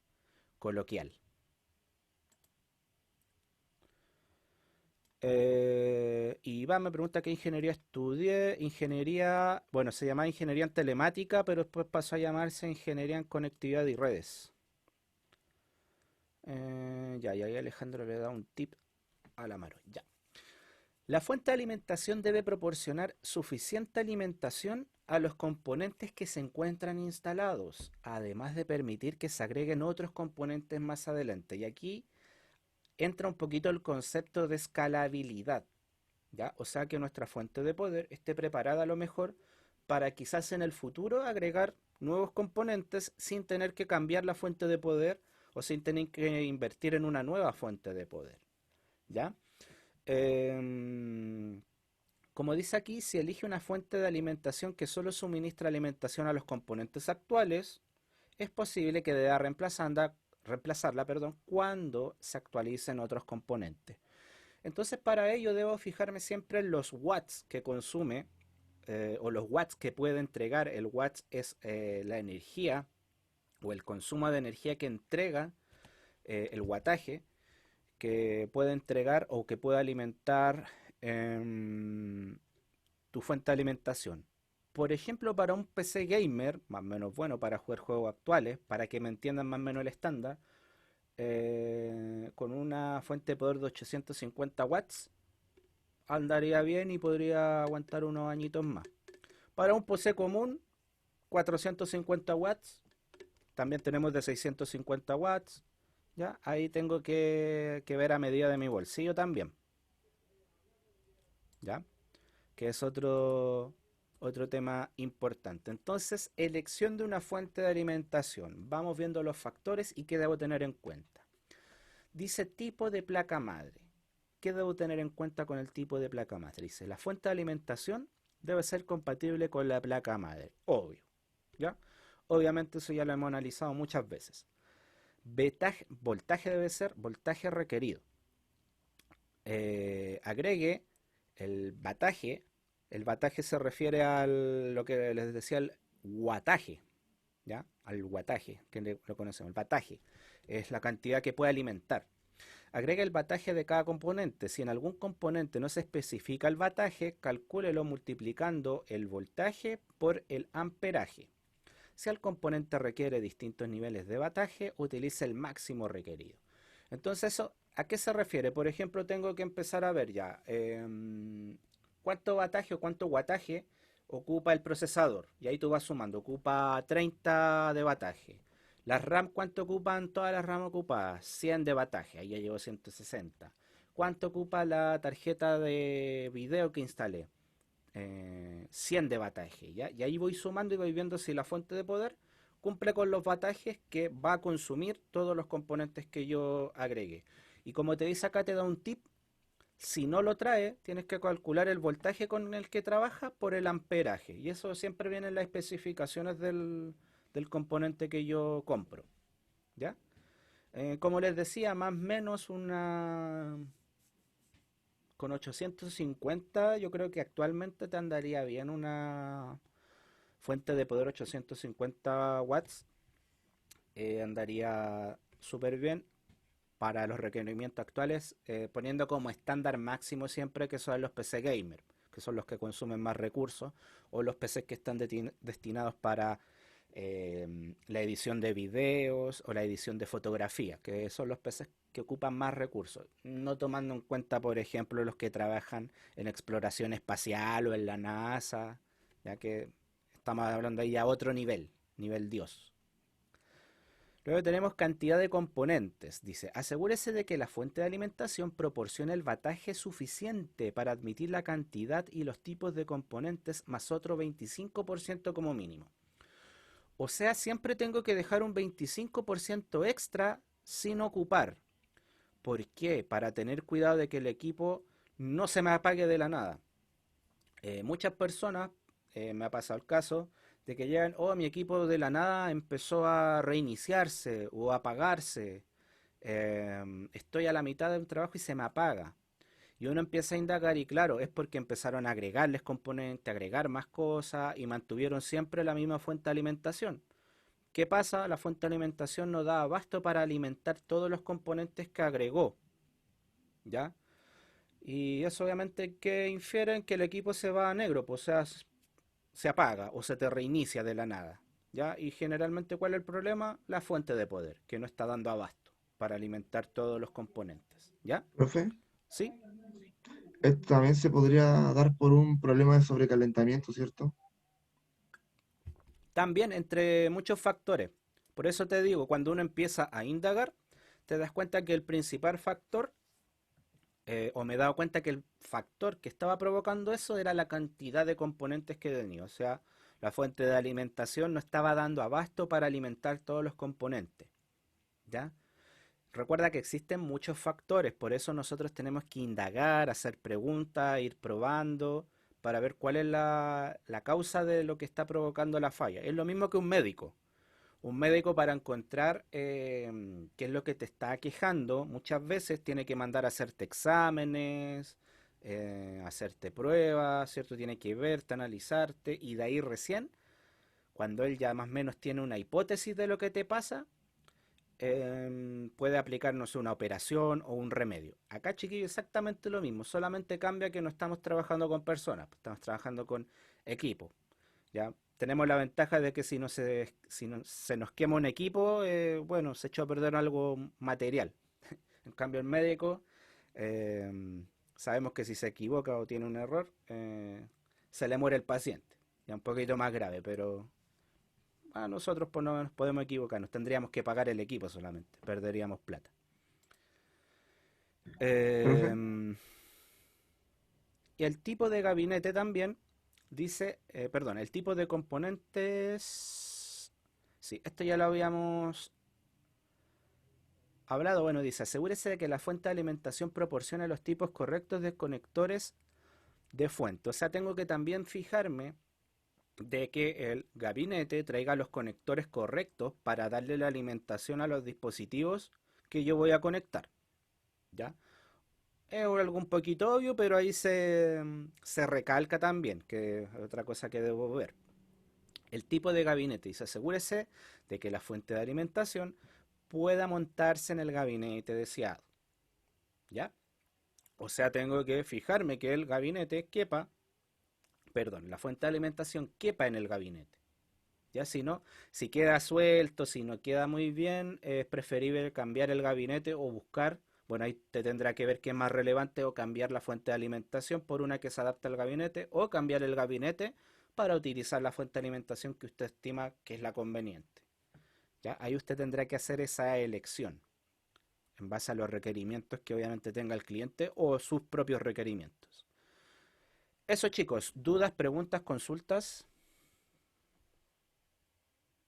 coloquial. Iván me pregunta qué ingeniería estudié. Ingeniería, bueno, se llamaba ingeniería en telemática, pero después pasó a llamarse ingeniería en conectividad y redes. Ya, ahí Alejandro le da un tip a la Maro. Ya. La fuente de alimentación debe proporcionar suficiente alimentación a los componentes que se encuentran instalados, además de permitir que se agreguen otros componentes más adelante. Y aquí entra un poquito el concepto de escalabilidad, ¿ya? O sea, que nuestra fuente de poder esté preparada a lo mejor para quizás en el futuro agregar nuevos componentes sin tener que cambiar la fuente de poder o sin tener que invertir en una nueva fuente de poder, ¿ya? Como dice aquí, si elige una fuente de alimentación que solo suministra alimentación a los componentes actuales, es posible que deba reemplazarla, cuando se actualicen otros componentes. Entonces, para ello debo fijarme siempre en los watts que consume o los watts que puede entregar. El watts es la energía o el consumo de energía que entrega el wattaje que puede entregar o que puede alimentar tu fuente de alimentación. Por ejemplo, para un PC gamer, más o menos bueno para jugar juegos actuales, para que me entiendan más o menos el estándar, con una fuente de poder de 850 watts, andaría bien y podría aguantar unos añitos más. Para un PC común, 450 watts, también tenemos de 650 watts, ¿ya? Ahí tengo que ver a medida de mi bolsillo también, ¿ya? Que es otro tema importante. Entonces, elección de una fuente de alimentación. Vamos viendo los factores y qué debo tener en cuenta. Dice tipo de placa madre. ¿Qué debo tener en cuenta con el tipo de placa madre? Dice, la fuente de alimentación debe ser compatible con la placa madre. Obvio, ¿ya? Obviamente eso ya lo hemos analizado muchas veces. Voltaje debe ser voltaje requerido. Agregue el bataje. El bataje se refiere a lo que les decía, el wattaje, ¿ya? Al wattaje, que lo conocemos. El bataje es la cantidad que puede alimentar. Agrega el bataje de cada componente. Si en algún componente no se especifica el bataje, calcúlelo multiplicando el voltaje por el amperaje. Si el componente requiere distintos niveles de bataje, utilice el máximo requerido. Entonces, ¿eso a qué se refiere? Por ejemplo, tengo que empezar a ver ya cuánto bataje o cuánto wattaje ocupa el procesador. Y ahí tú vas sumando. Ocupa 30 de bataje. Las RAM, ¿cuánto ocupan todas las RAM ocupadas? 100 de bataje. Ahí ya llevo 160. ¿Cuánto ocupa la tarjeta de video que instalé? 100 de bataje, ¿ya? Y ahí voy sumando y voy viendo si la fuente de poder cumple con los batajes que va a consumir todos los componentes que yo agregué. Y como te dice acá, te da un tip. Si no lo trae, tienes que calcular el voltaje con el que trabaja por el amperaje. Y eso siempre viene en las especificaciones del componente que yo compro, ¿ya? Como les decía, más o menos con 850 yo creo que actualmente te andaría bien una fuente de poder 850 watts. Andaría súper bien para los requerimientos actuales, poniendo como estándar máximo siempre que son los PC gamer, que son los que consumen más recursos, o los PCs que están destinados para la edición de videos o la edición de fotografías, que son los PCs que ocupan más recursos, no tomando en cuenta, por ejemplo, los que trabajan en exploración espacial o en la NASA, ya que estamos hablando ahí a otro nivel, nivel Dios. Luego tenemos cantidad de componentes. Dice, asegúrese de que la fuente de alimentación proporcione el bataje suficiente para admitir la cantidad y los tipos de componentes más otro 25% como mínimo. O sea, siempre tengo que dejar un 25% extra sin ocupar. ¿Por qué? Para tener cuidado de que el equipo no se me apague de la nada. Muchas personas, me ha pasado el caso, de que llegan, oh, mi equipo de la nada empezó a reiniciarse o a apagarse. Estoy a la mitad de un trabajo y se me apaga. Y uno empieza a indagar y claro, es porque empezaron a agregarles componentes, agregar más cosas y mantuvieron siempre la misma fuente de alimentación. ¿Qué pasa? La fuente de alimentación no da abasto para alimentar todos los componentes que agregó, ¿ya? Y eso obviamente que infiere en que el equipo se va a negro, pues, o sea, se apaga o se te reinicia de la nada, ¿ya? Y generalmente, ¿cuál es el problema? La fuente de poder, que no está dando abasto para alimentar todos los componentes, ¿ya? Profe, ¿Sí? esto también se podría dar por un problema de sobrecalentamiento, ¿cierto? También entre muchos factores. Por eso te digo, cuando uno empieza a indagar, te das cuenta que el principal factor, o me he dado cuenta que el factor que estaba provocando eso era la cantidad de componentes que tenía. O sea, la fuente de alimentación no estaba dando abasto para alimentar todos los componentes, ¿ya? Recuerda que existen muchos factores, por eso nosotros tenemos que indagar, hacer preguntas, ir probando para ver cuál es la causa de lo que está provocando la falla. Es lo mismo que un médico. Un médico para encontrar qué es lo que te está quejando, muchas veces tiene que mandar a hacerte exámenes, hacerte pruebas, ¿cierto? Tiene que verte, analizarte y de ahí recién, cuando él ya más o menos tiene una hipótesis de lo que te pasa, puede aplicarnos una operación o un remedio. Acá, chiquillo, exactamente lo mismo, solamente cambia que no estamos trabajando con personas, estamos trabajando con equipo. ¿Ya? Tenemos la ventaja de que si no- se nos quema un equipo, bueno, se echó a perder algo material. En cambio, el médico, eh, sabemos que si se equivoca o tiene un error, se le muere el paciente. Ya un poquito más grave, pero a nosotros por lo menos podemos equivocarnos. Tendríamos que pagar el equipo solamente, perderíamos plata. Profe, Y el tipo de gabinete también dice, perdón, el tipo de componentes, sí, esto ya lo habíamos hablado. Bueno, dice, asegúrese de que la fuente de alimentación proporcione los tipos correctos de conectores de fuente. O sea, tengo que también fijarme de que el gabinete traiga los conectores correctos para darle la alimentación a los dispositivos que yo voy a conectar, ¿ya? Es algo un poquito obvio, pero ahí se recalca también, que es otra cosa que debo ver. El tipo de gabinete, dice, asegúrese de que la fuente de alimentación pueda montarse en el gabinete deseado, ¿ya? O sea, tengo que fijarme que el gabinete quepa, perdón, la fuente de alimentación quepa en el gabinete. Ya si no, si queda suelto, si no queda muy bien, es preferible cambiar el gabinete o buscar, bueno, ahí te tendrá que ver qué es más relevante o cambiar la fuente de alimentación por una que se adapte al gabinete o cambiar el gabinete para utilizar la fuente de alimentación que usted estima que es la conveniente. ¿Ya? Ahí usted tendrá que hacer esa elección en base a los requerimientos que obviamente tenga el cliente o sus propios requerimientos. Eso, chicos, dudas, preguntas, consultas.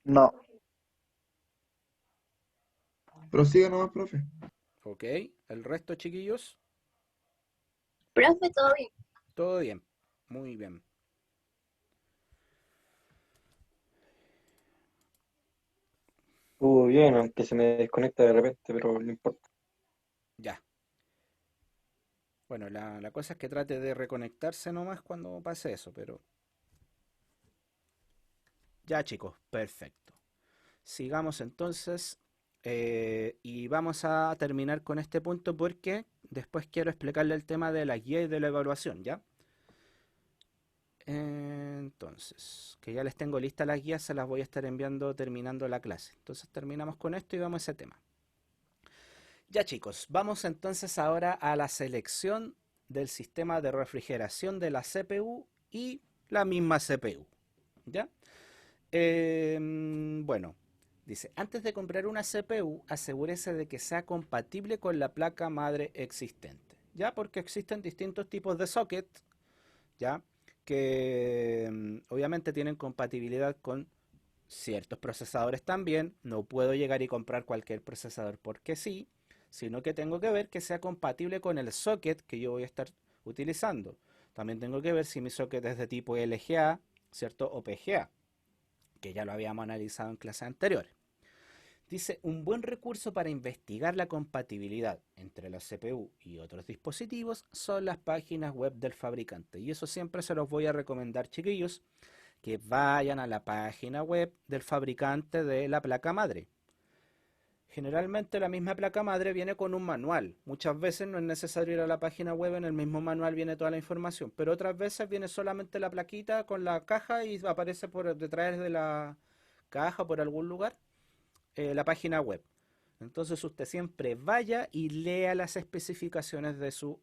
No. prosiga nomás, profe. Ok, el resto, chiquillos, Profe, todo bien. todo bien, muy bien. Estuvo bien, aunque se me desconecta de repente, pero no importa. Ya. Bueno, la cosa es que trate de reconectarse nomás cuando pase eso, pero... Ya, chicos, perfecto. Sigamos entonces y vamos a terminar con este punto porque después quiero explicarle el tema de la guía y de la evaluación, ¿ya? Entonces... entonces, que ya les tengo listas las guías, se las voy a estar enviando terminando la clase. Entonces terminamos con esto y vamos a ese tema. Ya chicos, vamos entonces ahora a la selección del sistema de refrigeración de la CPU y la misma CPU. ¿Ya? Bueno, dice, antes de comprar una CPU, asegúrese de que sea compatible con la placa madre existente. ¿Ya? Porque existen distintos tipos de socket, ¿ya? Que obviamente tienen compatibilidad con ciertos procesadores también. No puedo llegar y comprar cualquier procesador porque sí, sino que tengo que ver que sea compatible con el socket que yo voy a estar utilizando. También tengo que ver si mi socket es de tipo LGA, ¿cierto? O PGA, que ya lo habíamos analizado en clases anteriores. Dice, un buen recurso para investigar la compatibilidad entre la CPU y otros dispositivos son las páginas web del fabricante. Y eso siempre se los voy a recomendar, chiquillos, que vayan a la página web del fabricante de la placa madre. Generalmente la misma placa madre viene con un manual. Muchas veces no es necesario ir a la página web, en el mismo manual viene toda la información. Pero otras veces viene solamente la plaquita con la caja y aparece por detrás de la caja por algún lugar la página web. Entonces usted siempre vaya y lea las especificaciones de su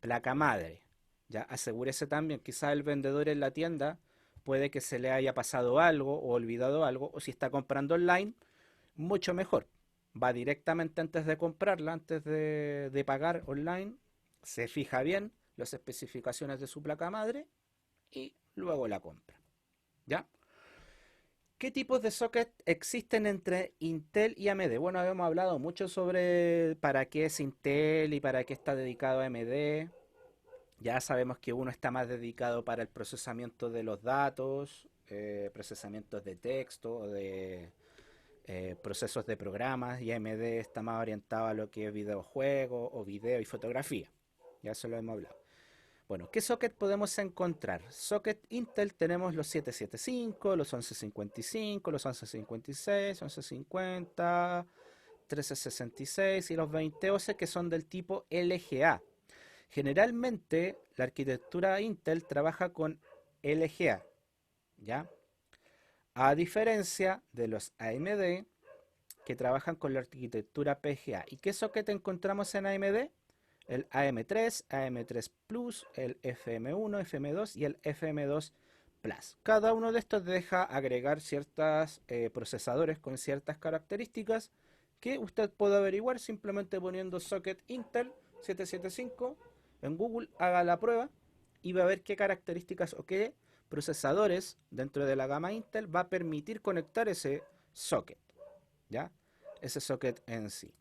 placa madre. Ya asegúrese también, quizás el vendedor en la tienda puede que se le haya pasado algo o olvidado algo, o si está comprando online, mucho mejor. Va directamente antes de comprarla, antes de pagar online, se fija bien las especificaciones de su placa madre y luego la compra. ¿Ya? ¿Qué tipos de socket existen entre Intel y AMD? Bueno, habíamos hablado mucho sobre para qué es Intel y para qué está dedicado a AMD. Ya sabemos que uno está más dedicado para el procesamiento de los datos, procesamientos de texto o de procesos de programas, y AMD está más orientado a lo que es videojuegos o video y fotografía. Ya eso lo hemos hablado. Bueno, ¿qué socket podemos encontrar? Socket Intel tenemos los 775, los 1155, los 1156, 1150, 1366 y los 2011 que son del tipo LGA. Generalmente la arquitectura Intel trabaja con LGA, ¿ya? A diferencia de los AMD que trabajan con la arquitectura PGA. ¿Y qué socket encontramos en AMD? El AM3, AM3 Plus, el FM1, FM2 y el FM2 Plus. Cada uno de estos deja agregar ciertos procesadores con ciertas características que usted puede averiguar simplemente poniendo socket Intel 775 en Google, haga la prueba y va a ver qué características o qué procesadores dentro de la gama Intel va a permitir conectar ese socket, ¿ya? Ese socket en sí.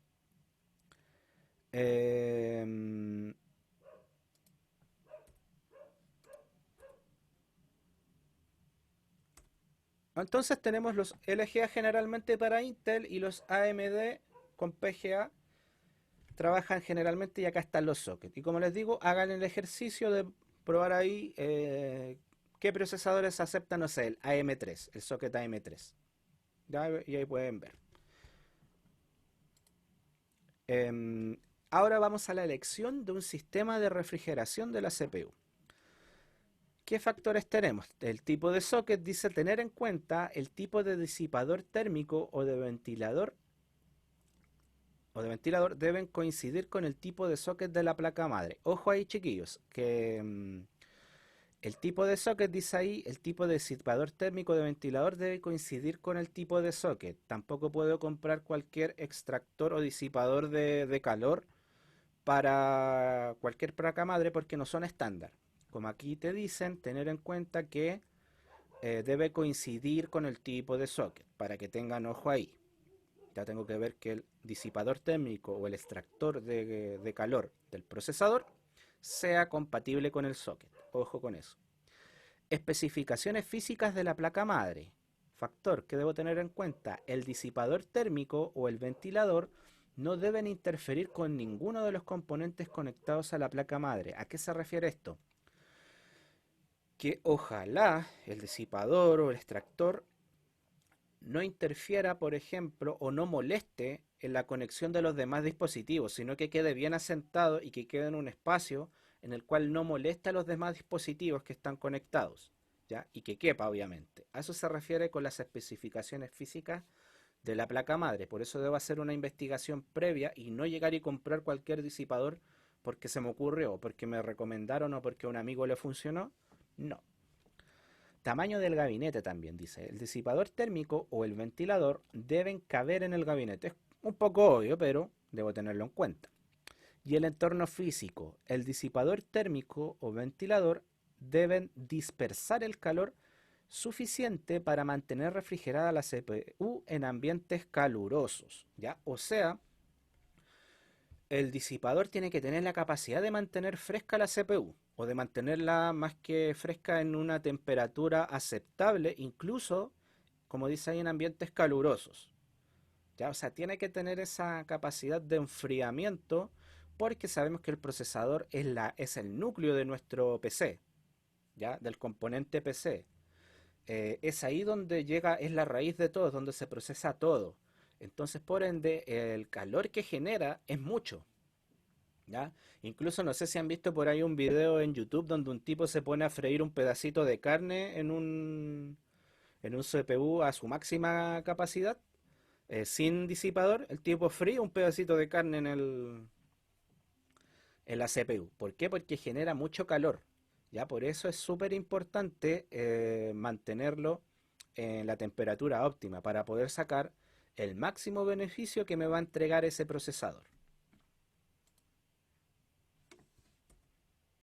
Entonces tenemos los LGA generalmente para Intel y los AMD con PGA trabajan generalmente, y acá están los sockets. Y como les digo, hagan el ejercicio de probar ahí qué procesadores aceptan, no sé, el AM3, el socket AM3. ¿Ya? Y ahí pueden ver. Ahora vamos a la elección de un sistema de refrigeración de la CPU. ¿Qué factores tenemos? El tipo de socket dice tener en cuenta el tipo de disipador térmico o de ventilador deben coincidir con el tipo de socket de la placa madre. Ojo ahí, chiquillos, que el tipo de socket dice ahí, el tipo de disipador térmico de ventilador debe coincidir con el tipo de socket. Tampoco puedo comprar cualquier extractor o disipador de calor para cualquier placa madre porque no son estándar. Como aquí te dicen, tener en cuenta que debe coincidir con el tipo de socket, para que tengan ojo ahí. Ya tengo que ver que el disipador térmico o el extractor de calor del procesador sea compatible con el socket. Ojo con eso. Especificaciones físicas de la placa madre. Factor que debo tener en cuenta: el disipador térmico o el ventilador no deben interferir con ninguno de los componentes conectados a la placa madre. ¿A qué se refiere esto? Que ojalá el disipador o el extractor no interfiera, por ejemplo, o no moleste en la conexión de los demás dispositivos, sino que quede bien asentado y que quede en un espacio en el cual no moleste a los demás dispositivos que están conectados. ¿ya? Y que quepa, obviamente. A eso se refiere con las especificaciones físicas de la placa madre. Por eso debo hacer una investigación previa y no llegar y comprar cualquier disipador porque se me ocurrió, o porque me recomendaron, o porque a un amigo le funcionó. No. Tamaño del gabinete también dice. El disipador térmico o el ventilador deben caber en el gabinete. Es un poco obvio, pero debo tenerlo en cuenta. Y el entorno físico. El disipador térmico o ventilador deben dispersar el calor suficiente para mantener refrigerada la CPU en ambientes calurosos, ¿ya? O sea, el disipador tiene que tener la capacidad de mantener fresca la CPU o de mantenerla más que fresca en una temperatura aceptable, incluso, como dice ahí, en ambientes calurosos, ¿ya? O sea, tiene que tener esa capacidad de enfriamiento porque sabemos que el procesador es el núcleo de nuestro PC, ¿ya? Del componente PC. Es ahí donde llega, es la raíz de todo, es donde se procesa todo. Entonces, por ende, el calor que genera es mucho, ¿ya? Incluso no sé si han visto por ahí un video en YouTube donde un tipo se pone a freír un pedacito de carne en un CPU a su máxima capacidad, sin disipador. El tipo fríe un pedacito de carne en la CPU. ¿Por qué? Porque genera mucho calor. Ya, por eso es súper importante mantenerlo en la temperatura óptima para poder sacar el máximo beneficio que me va a entregar ese procesador.